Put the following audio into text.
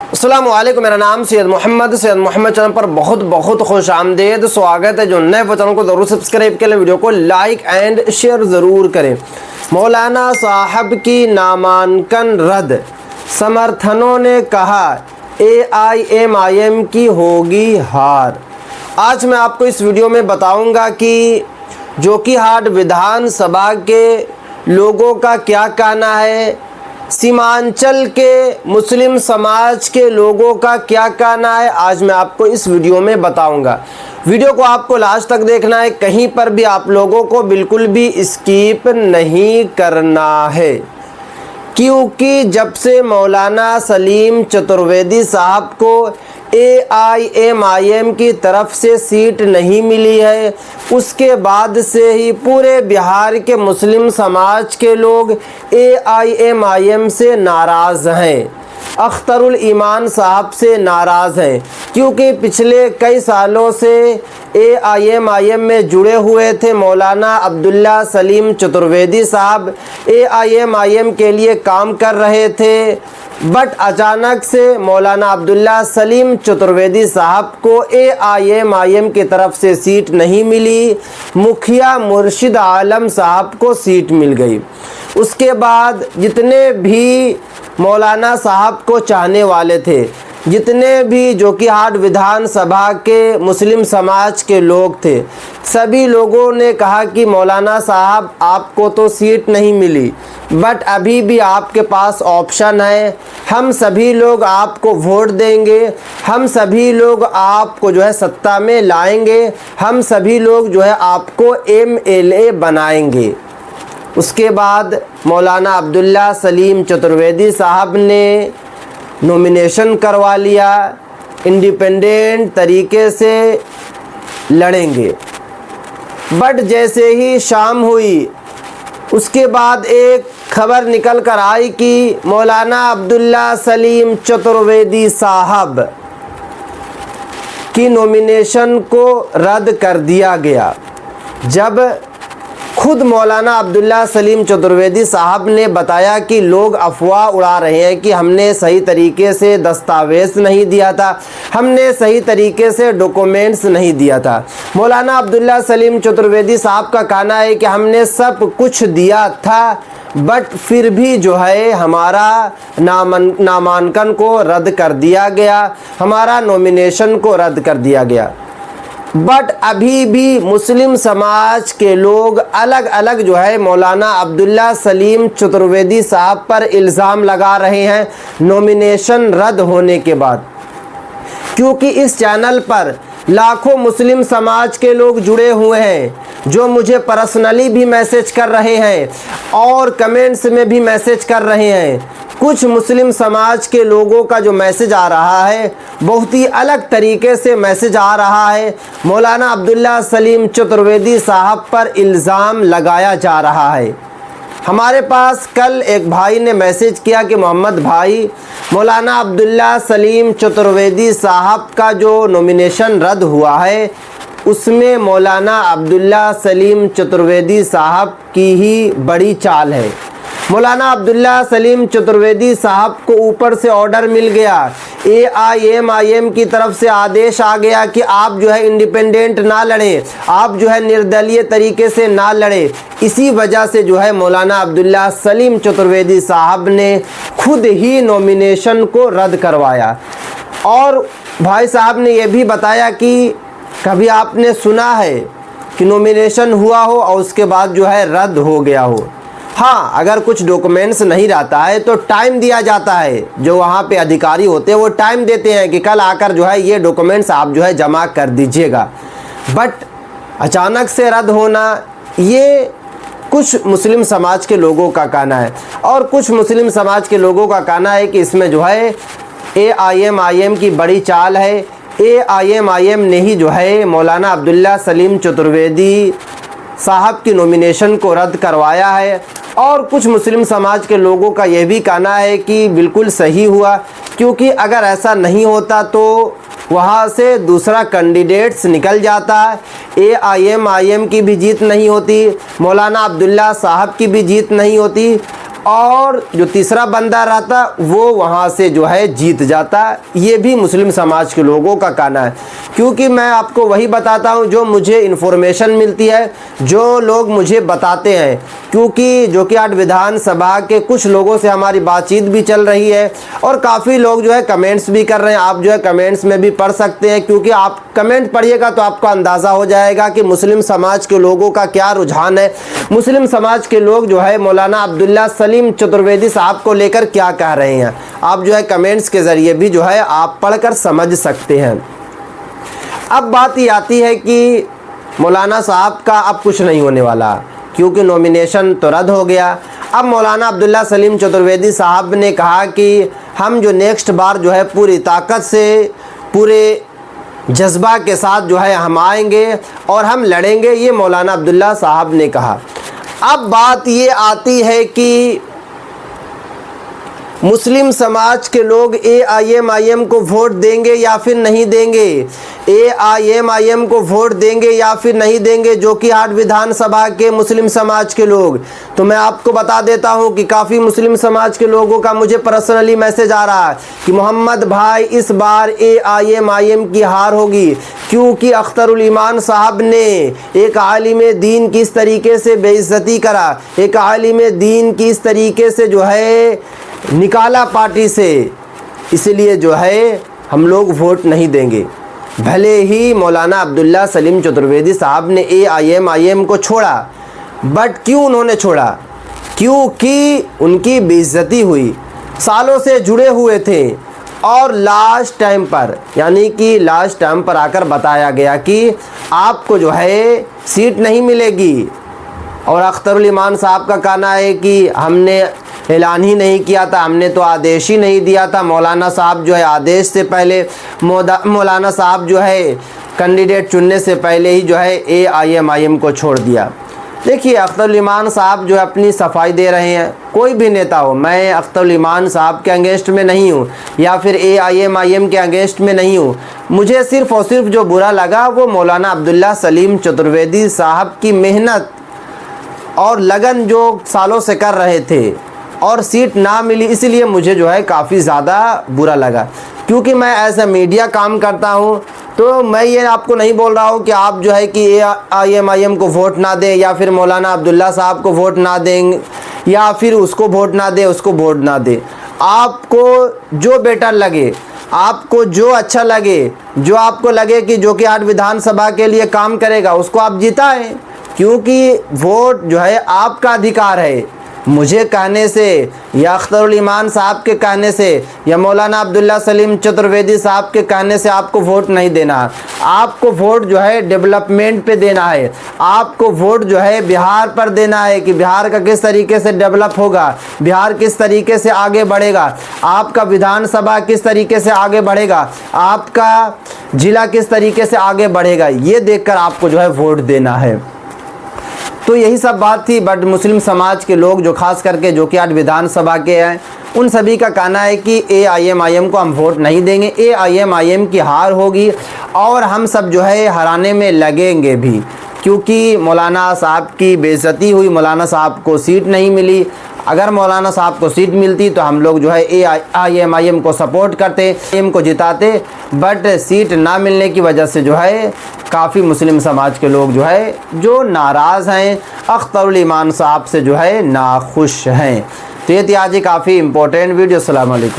अस्सलाम वालेकुम, मेरा नाम सैयद मोहम्मद चैनल पर बहुत बहुत खुश आमदेद स्वागत है। जो नए वो चैनल को ज़रूर सब्सक्राइब करें, वीडियो को लाइक एंड शेयर ज़रूर करें। मौलाना साहब की नामांकन रद्द, समर्थनों ने कहा AIMIM की होगी हार। आज मैं आपको इस वीडियो में बताऊंगा कि जोकीहाट विधानसभा के लोगों का क्या कहना है, सीमांचल के मुस्लिम समाज के लोगों का क्या कहना है, आज मैं आपको इस वीडियो में बताऊंगा। वीडियो को आपको लास्ट तक देखना है, कहीं पर भी आप लोगों को बिल्कुल भी स्किप नहीं करना है, क्योंकि जब से मौलाना सलीम चतुर्वेदी साहब को AIMIM की तरफ से सीट नहीं मिली है, उसके बाद से ही पूरे बिहार के मुस्लिम समाज के लोग AIMIM से नाराज़ हैं, अख्तरुल ईमान साहब से नाराज़ हैं, क्योंकि पिछले कई सालों से AIMIM में जुड़े हुए थे। मौलाना अब्दुल्ला सलीम चतुर्वेदी साहब AIMIM के लिए काम कर रहे थे, बट अचानक से मौलाना अब्दुल्ला सलीम चतुर्वेदी साहब को AIMIM की तरफ से सीट नहीं मिली, मुखिया मुर्शिद आलम साहब को सीट मिल गई। उसके बाद जितने भी मौलाना साहब को चाहने वाले थे, जितने भी जोकीहाट विधानसभा के मुस्लिम समाज के लोग थे, सभी लोगों ने कहा कि मौलाना साहब आपको तो सीट नहीं मिली, बट अभी भी आपके पास ऑप्शन है, हम सभी लोग आपको वोट देंगे, हम सभी लोग आपको जो है सत्ता में लाएंगे, हम सभी लोग जो है आपको MLA बनाएंगे। उसके बाद मौलाना अब्दुल्ला सलीम चतुर्वेदी साहब ने नॉमिनेशन करवा लिया, इंडिपेंडेंट तरीके से लड़ेंगे। बट जैसे ही शाम हुई, उसके बाद एक खबर निकल कर आई कि मौलाना अब्दुल्ला सलीम चतुर्वेदी साहब की नॉमिनेशन को रद्द कर दिया गया। जब खुद मौलाना अब्दुल्ला सलीम चतुर्वेदी साहब ने बताया कि लोग अफवाह उड़ा रहे हैं कि हमने सही तरीके से दस्तावेज़ नहीं दिया था, हमने सही तरीके से डॉक्यूमेंट्स नहीं दिया था। मौलाना अब्दुल्ला सलीम चतुर्वेदी साहब का कहना है कि हमने सब कुछ दिया था, बट फिर भी जो है हमारा नामांकन को रद्द कर दिया गया, हमारा नॉमिनेशन को रद्द कर दिया गया। बट अभी भी मुस्लिम समाज के लोग अलग अलग जो है मौलाना अब्दुल्ला सलीम चतुर्वेदी साहब पर इल्ज़ाम लगा रहे हैं नॉमिनेशन रद्द होने के बाद, क्योंकि इस चैनल पर लाखों मुस्लिम समाज के लोग जुड़े हुए हैं, जो मुझे पर्सनली भी मैसेज कर रहे हैं और कमेंट्स में भी मैसेज कर रहे हैं। कुछ मुस्लिम समाज के लोगों का जो मैसेज आ रहा है, बहुत ही अलग तरीके से मैसेज आ रहा है। मौलाना अब्दुल्ला सलीम चतुर्वेदी साहब पर इल्ज़ाम लगाया जा रहा है। हमारे पास कल एक भाई ने मैसेज किया कि मोहम्मद भाई, मौलाना अब्दुल्ला सलीम चतुर्वेदी साहब का जो नॉमिनेशन रद्द हुआ है, उसमें मौलाना अब्दुल्ला सलीम चतुर्वेदी साहब की ही बड़ी चाल है। मौलाना अब्दुल्ला सलीम चतुर्वेदी साहब को ऊपर से ऑर्डर मिल गया, AIMIM की तरफ से आदेश आ गया कि आप जो है इंडिपेंडेंट ना लड़ें, आप जो है निर्दलीय तरीके से ना लड़ें। इसी वजह से जो है मौलाना अब्दुल्ला सलीम चतुर्वेदी साहब ने खुद ही नॉमिनेशन को रद्द करवाया। और भाई साहब ने यह भी बताया कि कभी आपने सुना है कि नॉमिनेशन हुआ हो और उसके बाद जो है रद्द हो गया हो? हाँ, अगर कुछ डॉक्यूमेंट्स नहीं रहता है तो टाइम दिया जाता है, जो वहाँ पे अधिकारी होते हैं वो टाइम देते हैं कि कल आकर जो है ये डॉक्यूमेंट्स आप जो है जमा कर दीजिएगा। बट अचानक से रद्द होना, ये कुछ मुस्लिम समाज के लोगों का कहना है। और कुछ मुस्लिम समाज के लोगों का कहना है कि इसमें जो है AIMIM की बड़ी चाल है, AIMIM ने ही जो है मौलाना अब्दुल्ला सलीम चतुर्वेदी साहब की नॉमिनेशन को रद्द करवाया है। और कुछ मुस्लिम समाज के लोगों का यह भी कहना है कि बिल्कुल सही हुआ, क्योंकि अगर ऐसा नहीं होता तो वहाँ से दूसरा कैंडिडेट्स निकल जाता है, AIMIM की भी जीत नहीं होती, मौलाना अब्दुल्ला साहब की भी जीत नहीं होती, और जो तीसरा बंदा रहता वो वहाँ से जो है जीत जाता। ये भी मुस्लिम समाज के लोगों का कहना है, क्योंकि मैं आपको वही बताता हूँ जो मुझे इन्फॉर्मेशन मिलती है, जो लोग मुझे बताते हैं, क्योंकि जो कि आज विधानसभा के कुछ लोगों से हमारी बातचीत भी चल रही है और काफ़ी लोग जो है कमेंट्स भी कर रहे हैं। आप जो है कमेंट्स में भी पढ़ सकते हैं, क्योंकि आप कमेंट पढ़िएगा तो आपको अंदाज़ा हो जाएगा कि मुस्लिम समाज के लोगों का क्या रुझान है, मुस्लिम समाज के लोग जो है मौलाना अब्दुल्ला सलीम चतुर्वेदी साहब को लेकर क्या कह रहे हैं। आप जो है कमेंट्स के ज़रिए भी जो है आप पढ़कर समझ सकते हैं। अब बात ये आती है कि मौलाना साहब का अब कुछ नहीं होने वाला, क्योंकि नॉमिनेशन तो रद्द हो गया। अब मौलाना अब्दुल्ला सलीम चतुर्वेदी साहब ने कहा कि हम जो नेक्स्ट बार जो है पूरी ताकत से, पूरे जज्बा के साथ जो है हम आएंगे और हम लड़ेंगे, ये मौलाना अब्दुल्ला साहब ने कहा। अब बात ये आती है कि मुस्लिम समाज के लोग AIMIM को वोट देंगे या फिर नहीं देंगे, AIMIM को वोट देंगे या फिर नहीं देंगे, जो कि आज विधानसभा के मुस्लिम समाज के लोग। तो मैं आपको बता देता हूं कि काफ़ी मुस्लिम समाज के लोगों का मुझे पर्सनली मैसेज आ रहा है कि मोहम्मद भाई इस बार AIMIM की हार होगी, क्योंकि अख्तरुल ईमान साहब ने एक आलिम दीन की इस तरीके से बेइज्जती करा, एक आलिम दीन की इस तरीके से जो है निकाला पार्टी से, इसलिए जो है हम लोग वोट नहीं देंगे। भले ही मौलाना अब्दुल्ला सलीम चतुर्वेदी साहब ने AIMIM को छोड़ा, बट क्यों उन्होंने छोड़ा? क्योंकि उनकी बेइज्जती हुई, सालों से जुड़े हुए थे और लास्ट टाइम पर, यानी कि लास्ट टाइम पर आकर बताया गया कि आपको जो है सीट नहीं मिलेगी। और अख्तरुल ईमान साहब का कहना है कि हमने ऐलान ही नहीं किया था, हमने तो आदेश ही नहीं दिया था। मौलाना साहब जो है आदेश से पहले, मौलाना साहब जो है कैंडिडेट चुनने से पहले ही जो है AIMIM को छोड़ दिया। देखिए अख्तरुल ईमान साहब जो है अपनी सफाई दे रहे हैं, कोई भी नेता हो, मैं अख्तरुल ईमान साहब के अगेंस्ट में नहीं हूँ या फिर AIMIM के अगेंस्ट में नहीं हूँ। मुझे सिर्फ़ और सिर्फ जो बुरा लगा वो मौलाना अब्दुल्ला सलीम चतुर्वेदी साहब की मेहनत और लगन जो सालों से कर रहे थे और सीट ना मिली, इसलिए मुझे जो है काफ़ी ज़्यादा बुरा लगा। क्योंकि मैं एज ए मीडिया काम करता हूँ, तो मैं ये आपको नहीं बोल रहा हूँ कि आप जो है कि AIMIM को वोट ना दें या फिर मौलाना अब्दुल्ला साहब को वोट ना दें या फिर उसको वोट ना दें, उसको वोट ना दें। आपको जो बेटर लगे, आपको जो अच्छा लगे, जो आपको लगे कि जो कि आज विधानसभा के लिए काम करेगा, उसको आप जिताएं, क्योंकि वोट जो है आपका अधिकार है। मुझे कहने से या अख्तरुल ईमान साहब के कहने से या मौलाना अब्दुल्ला सलीम चतुर्वेदी साहब के कहने से आपको वोट नहीं देना। आपको वोट जो है डेवलपमेंट पे देना है, आपको वोट जो है बिहार पर देना है कि बिहार का किस तरीके से डेवलप होगा, बिहार किस तरीके से आगे बढ़ेगा, आपका विधानसभा किस तरीके से आगे बढ़ेगा, आपका ज़िला किस तरीके से आगे बढ़ेगा, ये देखकर आपको जो है वोट देना है। तो यही सब बात थी। बट मुस्लिम समाज के लोग जो खास करके जो कि आज विधानसभा के हैं, उन सभी का कहना है कि AIMIM को हम वोट नहीं देंगे, AIMIM की हार होगी और हम सब जो है हराने में लगेंगे भी, क्योंकि मौलाना साहब की बेइज्जती हुई, मौलाना साहब को सीट नहीं मिली। अगर मौलाना साहब को सीट मिलती तो हम लोग जो है AIMIM को सपोर्ट करते, AIM को जिताते, बट सीट ना मिलने की वजह से जो है काफ़ी मुस्लिम समाज के लोग जो है जो नाराज़ हैं, अख्तरुल ईमान साहब से जो है नाखुश हैं। तो ये थी आज काफ़ी इंपॉर्टेंट वीडियो। अस्सलाम वालेकुम।